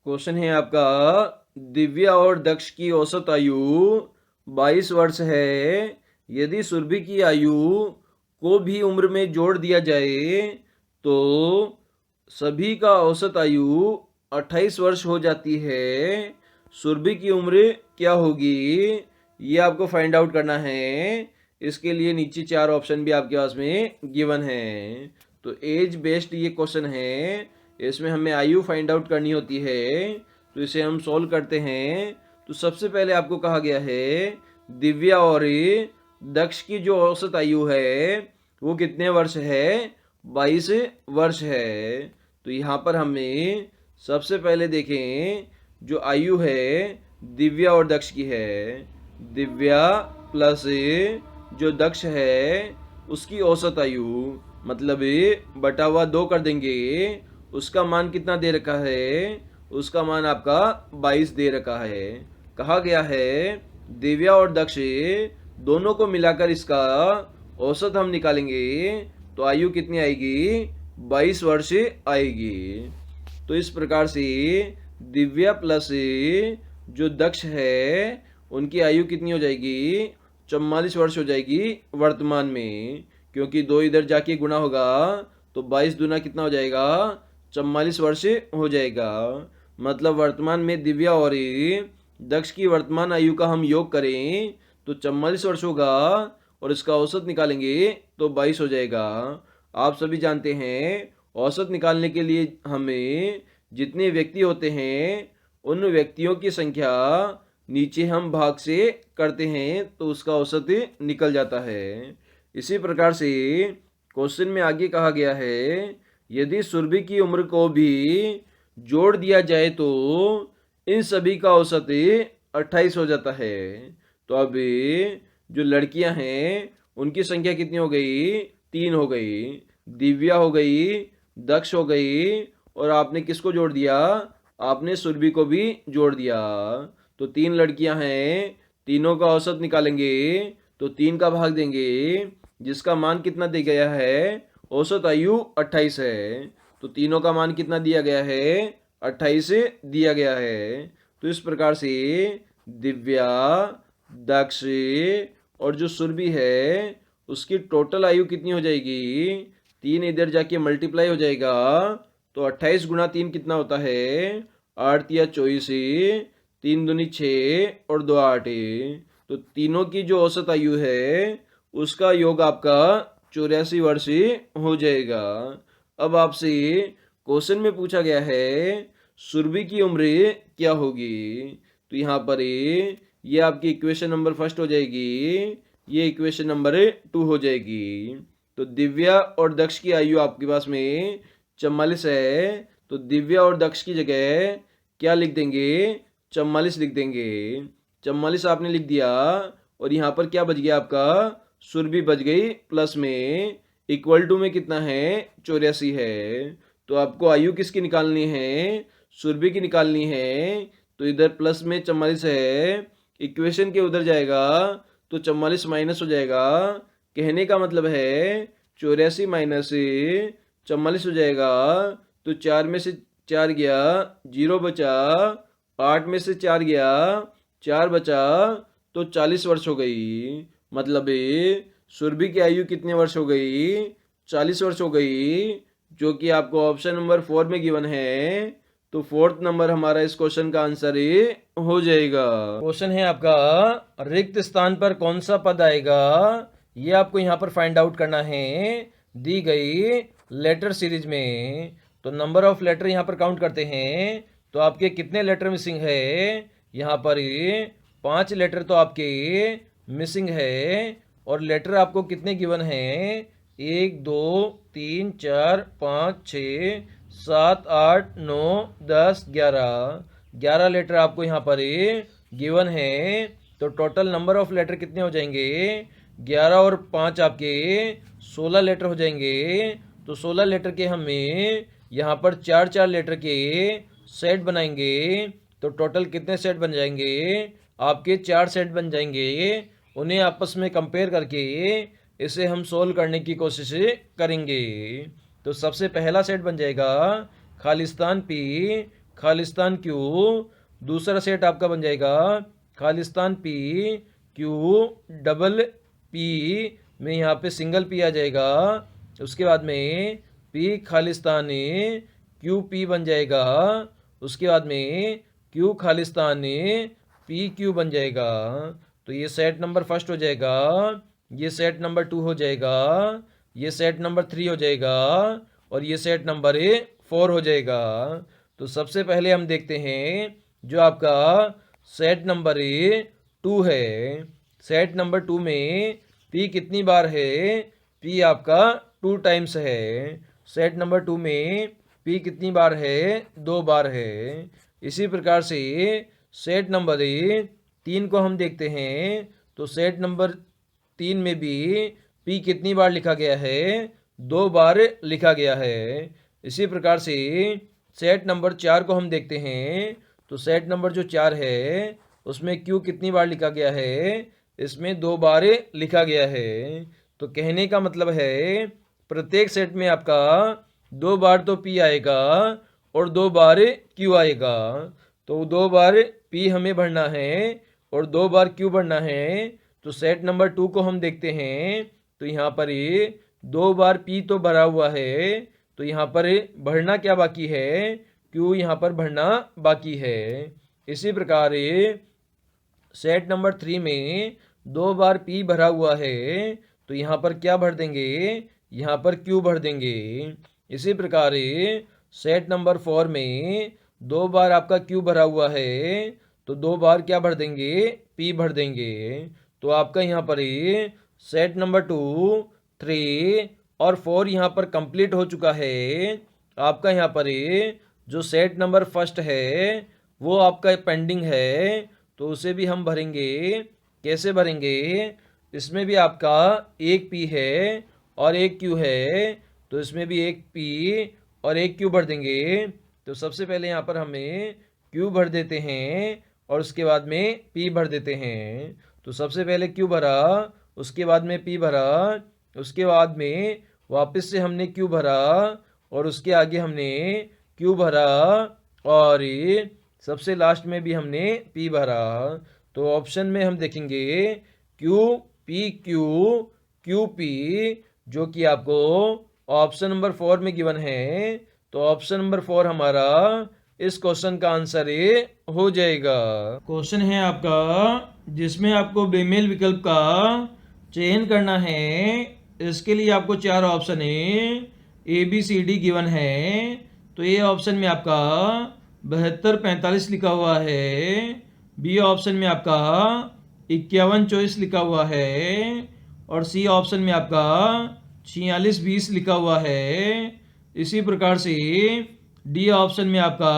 Question है आपका, दिव्या और दक्ष की औसत आयु 22 वर्ष है। यदि सुरभि की आयु को भी उम्र में जोड़ दिया जाए तो सभी का औसत आयु 28 वर्ष हो जाती है। सुरभि की उम्र क्या होगी, ये आपको फाइंड आउट करना है। इसके लिए नीचे 4 ऑप्शन भी आपके पास में गिवन है। तो एज बेस्ड ये क्वेश्चन है, इसमें हमें आयु फाइंड आउट करनी होती है। तो इसे हम सॉल्व करते हैं। तो सबसे पहले आपको कहा गया है दिव्या और दक्ष की जो औसत आयु है वो कितने वर्ष है, 22 वर्ष है। तो यहाँ पर हमें सबसे पहले देखें जो आयु है दिव्या और दक्ष की है, दिव्या प्लस जो दक्ष है उसकी औसत आयु मतलब बटा हुआ 2 कर देंगे। उसका मान कितना दे रखा है, उसका मान आपका 22 दे रखा है। कहा गया है दिव्या और दक्ष दोनों को मिलाकर इसका औसत हम निकालेंगे तो आयु कितनी आएगी, 22 वर्ष आएगी। तो इस प्रकार से दिव्या प्लस जो दक्ष है उनकी आयु कितनी हो जाएगी, 44 वर्ष हो जाएगी वर्तमान में। क्योंकि 2 इधर जाके गुणा होगा तो 22 दूना कितना हो जाएगा, 44 वर्ष हो जाएगा। मतलब वर्तमान में दिव्या और दक्ष की वर्तमान आयु का हम योग करें तो 44 वर्ष होगा और इसका औसत निकालेंगे तो 22 हो जाएगा। आप सभी जानते हैं औसत निकालने के लिए हमें जितने व्यक्ति होते हैं उन व्यक्तियों की संख्या नीचे हम भाग से करते हैं तो उसका औसत निकल जाता है। इसी प्रकार से क्वेश्चन में आगे कहा गया है यदि सुरभि की उम्र को भी जोड़ दिया जाए तो इन सभी का औसत 28 हो जाता है। तो अब जो लड़कियां हैं उनकी संख्या कितनी हो गई, 3 हो गई। दिव्या हो गई, दक्ष हो गई और आपने किसको जोड़ दिया, आपने सुरभि को भी जोड़ दिया। तो 3 लड़कियां हैं, तीनों का औसत निकालेंगे तो 3 का भाग देंगे जिसका मान कितना दिया गया है, औसत आयु 28 है। तो तीनों का मान कितना दिया गया है, 28 दिया गया है। तो इस प्रकार से दिव्या, दक्ष और जो सुरभि है उसकी टोटल आयु कितनी हो जाएगी, 3 इधर जाके मल्टीप्लाई हो जाएगा तो 28 गुणा 3 कितना होता है, 8 या 24, 3 दूनी 6 और 2 8। तो तीनों की जो औसत आयु है उसका योग आपका 84 वर्ष हो जाएगा। अब आपसे क्वेश्चन में पूछा गया है सुरभि की उम्र क्या होगी। तो यहाँ पर ये आपकी इक्वेशन नंबर फर्स्ट हो जाएगी, ये इक्वेशन नंबर 2 हो जाएगी। तो दिव्या और दक्ष की आयु आपके पास में 44 है तो दिव्या और दक्ष की जगह क्या लिख देंगे, 44 लिख देंगे। 44 आपने लिख दिया और यहाँ पर क्या बच गया आपका, सुरभि बच गई प्लस में, इक्वल टू में कितना है, 84 है। तो आपको आयु किसकी निकालनी है, सुरभि की निकालनी है। तो इधर प्लस में 44 है, इक्वेशन के उधर जाएगा तो 44 माइनस हो जाएगा। कहने का मतलब है 84 माइनस 44 हो जाएगा। तो 4 में से 4 गया, 0 बचा, 8 में से 4 गया, 4 बचा, तो 40 वर्ष हो गई। मतलब सुरभि की आयु कितने वर्ष हो गई, 40 वर्ष हो गई, जो कि आपको ऑप्शन नंबर 4 में गिवन है। तो 4th नंबर हमारा इस क्वेश्चन का आंसर हो जाएगा। क्वेश्चन है आपका, रिक्त स्थान पर कौन सा पद आएगा, ये आपको यहाँ पर फाइंड आउट करना है दी गई लेटर सीरीज में। तो नंबर ऑफ लेटर यहाँ पर काउंट करते हैं तो आपके कितने लेटर मिसिंग है, यहाँ पर 5 लेटर तो आपके मिसिंग है। और लेटर आपको कितने गिवन हैं, 1 2 3 4 5 6 7 8 9 10 11 लेटर आपको यहाँ पर गिवन है। तो टोटल नंबर ऑफ लेटर कितने हो जाएंगे, 11 और 5 आपके 16 लेटर हो जाएंगे। तो 16 लेटर के हमें यहाँ पर 4 लेटर के सेट बनाएंगे तो टोटल कितने सेट बन जाएंगे, आपके 4 सेट बन जाएंगे। उन्हें आपस में कंपेयर करके इसे हम सोल्व करने की कोशिश करेंगे। तो सबसे पहला सेट बन जाएगा खालिस्तान P खालिस्तान क्यू। दूसरा सेट आपका बन जाएगा Khalistan P Q double P में यहाँ पे सिंगल पी आ जाएगा। उसके बाद में पी खालिस्तान क्यू पी बन जाएगा। उसके बाद में क्यू खालिस्तान पी क्यू बन जाएगा। तो ये सेट नंबर फर्स्ट हो जाएगा, ये सेट नंबर 2 हो जाएगा, ये सेट नंबर 3 हो जाएगा और ये सेट नंबर 4 हो जाएगा। तो सबसे पहले हम देखते हैं जो आपका सेट नंबर 2 है। सेट नंबर 2 में पी कितनी बार है? पी आपका 2 टाइम्स है। सेट नंबर 2 में पी कितनी बार है? 2 बार है। इसी प्रकार से सेट नंबर 3 को हम देखते हैं। तो सेट नंबर 3 में भी पी कितनी बार लिखा गया है? 2 बार लिखा गया है। इसी प्रकार से सेट नंबर 4 को हम देखते हैं। तो सेट नंबर जो 4 है उसमें क्यू कितनी बार लिखा गया है? इसमें 2 बार लिखा गया है। तो कहने का मतलब है प्रत्येक सेट में आपका 2 बार तो पी आएगा और 2 बार क्यू आएगा। तो 2 बार पी हमें भरना है और 2 बार क्यू भरना है। तो सेट नंबर 2 को हम देखते हैं। तो यहाँ पर 2 बार पी तो भरा हुआ है, तो यहाँ पर भरना क्या बाकी है? क्यू यहाँ पर भरना बाकी है। इसी प्रकार सेट नंबर 3 में 2 बार पी भरा हुआ है, तो यहाँ पर क्या भर देंगे? यहाँ पर क्यू भर देंगे। इसी प्रकार सेट नंबर 4 में 2 बार आपका क्यू भरा हुआ है, तो 2 बार क्या भर देंगे? पी भर देंगे। तो आपका यहाँ पर सेट नंबर 2, 3 और 4 यहाँ पर कंप्लीट हो चुका है। आपका यहाँ पर जो सेट नंबर फर्स्ट है वो आपका पेंडिंग है, तो उसे भी हम भरेंगे। कैसे भरेंगे? इसमें भी आपका एक पी है और एक क्यू है, तो इसमें भी एक पी और एक क्यू भर देंगे। तो सबसे पहले यहाँ पर हमें क्यू भर देते हैं और उसके बाद में पी भर देते हैं। तो सबसे पहले क्यू भरा, उसके बाद में पी भरा, उसके बाद में वापस से हमने क्यू भरा और उसके आगे हमने क्यू भरा और सबसे लास्ट में भी हमने पी भरा। तो ऑप्शन में हम देखेंगे Q P Q Q P, जो कि आपको ऑप्शन नंबर 4 में गिवन है। तो ऑप्शन नंबर 4 हमारा इस क्वेश्चन का आंसर हो जाएगा। क्वेश्चन है आपका जिसमें आपको बेमेल विकल्प का चयन करना है। इसके लिए आपको 4 option a b c d given है। तो ए ऑप्शन में आपका 72 45 लिखा हुआ है, बी ऑप्शन में आपका 51 24 लिखा हुआ है और सी ऑप्शन में आपका 46 20 लिखा हुआ है। इसी प्रकार से डी ऑप्शन में आपका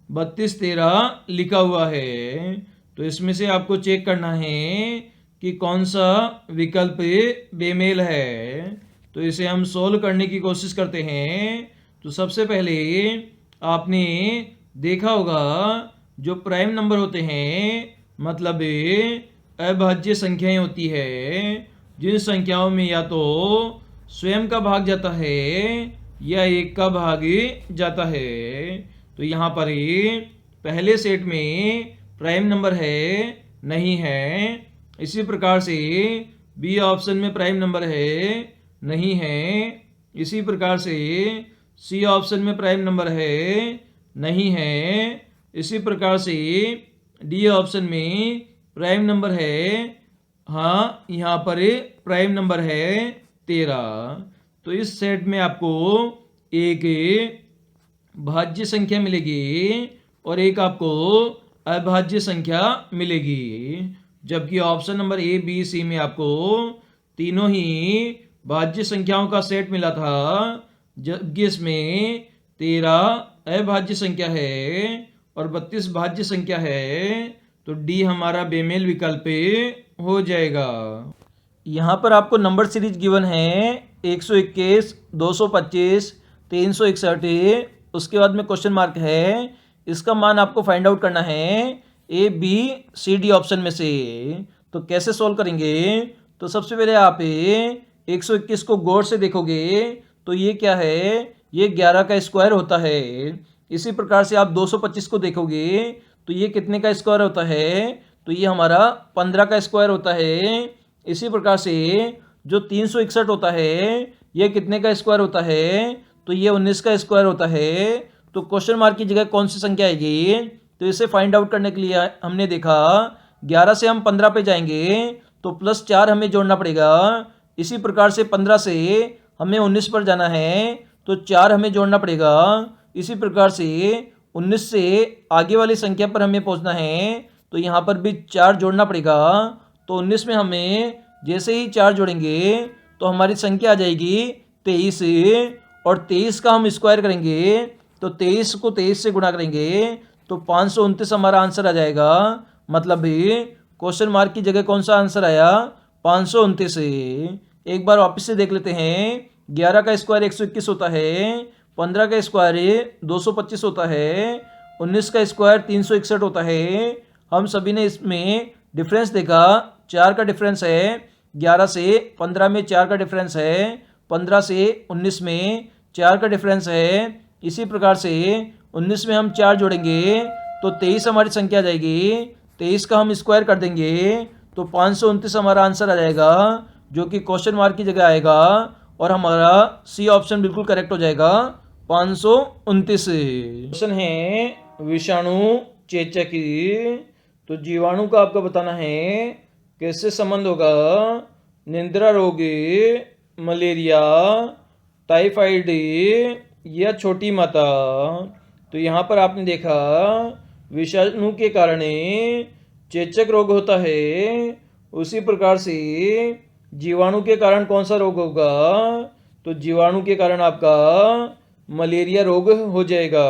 32 13 लिखा हुआ है। तो इसमें से आपको चेक करना है कि कौन सा विकल्प बेमेल है। तो इसे हम सोल्व करने की कोशिश करते हैं। तो सबसे पहले आपने देखा होगा जो प्राइम नंबर होते हैं मतलब अभाज्य संख्याएं होती है, जिन संख्याओं में या तो स्वयं का भाग जाता है या एक का भाग जाता है। तो यहाँ पर पहले सेट में प्राइम नंबर है नहीं है। इसी प्रकार से बी ऑप्शन में प्राइम नंबर है नहीं है। इसी प्रकार से सी ऑप्शन में प्राइम नंबर है नहीं है। इसी प्रकार से डी ऑप्शन में प्राइम नंबर है, हाँ यहाँ पर प्राइम नंबर है 13। तो इस सेट में आपको एक भाज्य संख्या मिलेगी और एक आपको अभाज्य संख्या मिलेगी। जबकि option number a b c में आपको तीनों ही भाज्य संख्याओं का सेट मिला था, जबकि इसमें 13 अभाज्य संख्या है और 32 भाज्य संख्या है। तो डी हमारा बेमेल विकल्प हो जाएगा। यहाँ पर आपको नंबर सीरीज गिवन है 121 225 361। उसके बाद में क्वेश्चन मार्क है। इसका मान आपको फाइंड आउट करना है a b c d option में से। तो कैसे सोल्व करेंगे? तो सबसे पहले आप 121 को गौर से देखोगे तो ये क्या है? ये 11 का स्क्वायर होता है। इसी प्रकार से आप 225 को देखोगे तो ये कितने का स्क्वायर होता है, तो ये हमारा 15 का स्क्वायर होता है। इसी प्रकार से जो 361 होता है ये कितने का स्क्वायर होता है, तो ये 19 का स्क्वायर होता है। तो क्वेश्चन मार्क की जगह कौन सी संख्या आएगी, तो इसे फाइंड आउट करने के लिए हमने देखा 11 से हम 15 पे जाएंगे तो +4 हमें जोड़ना पड़ेगा। इसी प्रकार से 15 से हमें 19 पर जाना है तो 4 हमें जोड़ना पड़ेगा। इसी प्रकार से 19 से आगे वाली संख्या पर हमें पहुंचना है तो यहाँ पर भी 4 जोड़ना पड़ेगा। तो 19 में हमें जैसे ही 4 जोड़ेंगे तो हमारी संख्या आ जाएगी 23, और 23 का हम स्क्वायर करेंगे तो 23 को 23 से गुणा करेंगे तो 529 हमारा आंसर आ जाएगा। मतलब भी क्वेश्चन मार्क की जगह कौन सा आंसर आया, 529। एक बार वापस से देख लेते हैं। 11 का स्क्वायर 121 होता है, 15 का स्क्वायर 225 होता है, 19 का स्क्वायर 361 होता है। हम सभी ने इसमें डिफरेंस देखा, 4 का डिफरेंस है। 11 से 15 में 4 का डिफरेंस है, 15 से 19 में 4 का डिफरेंस है। इसी प्रकार से 19 में हम 4 जोड़ेंगे तो 23 हमारी संख्या आ जाएगी। 23 का हम स्क्वायर कर देंगे तो 529 हमारा आंसर आ जाएगा, जो कि क्वेश्चन मार्क की जगह आएगा, और हमारा सी ऑप्शन बिल्कुल करेक्ट हो जाएगा, 529। क्वेश्चन है विषाणु चेचक। तो जीवाणु का आपको बताना है कैसे संबंध होगा, निंद्रा रोग, मलेरिया, टाइफाइड या छोटी माता। तो यहाँ पर आपने देखा विषाणु के कारण चेचक रोग होता है, उसी प्रकार से जीवाणु के कारण कौन सा रोग होगा, तो जीवाणु के कारण आपका मलेरिया रोग हो जाएगा।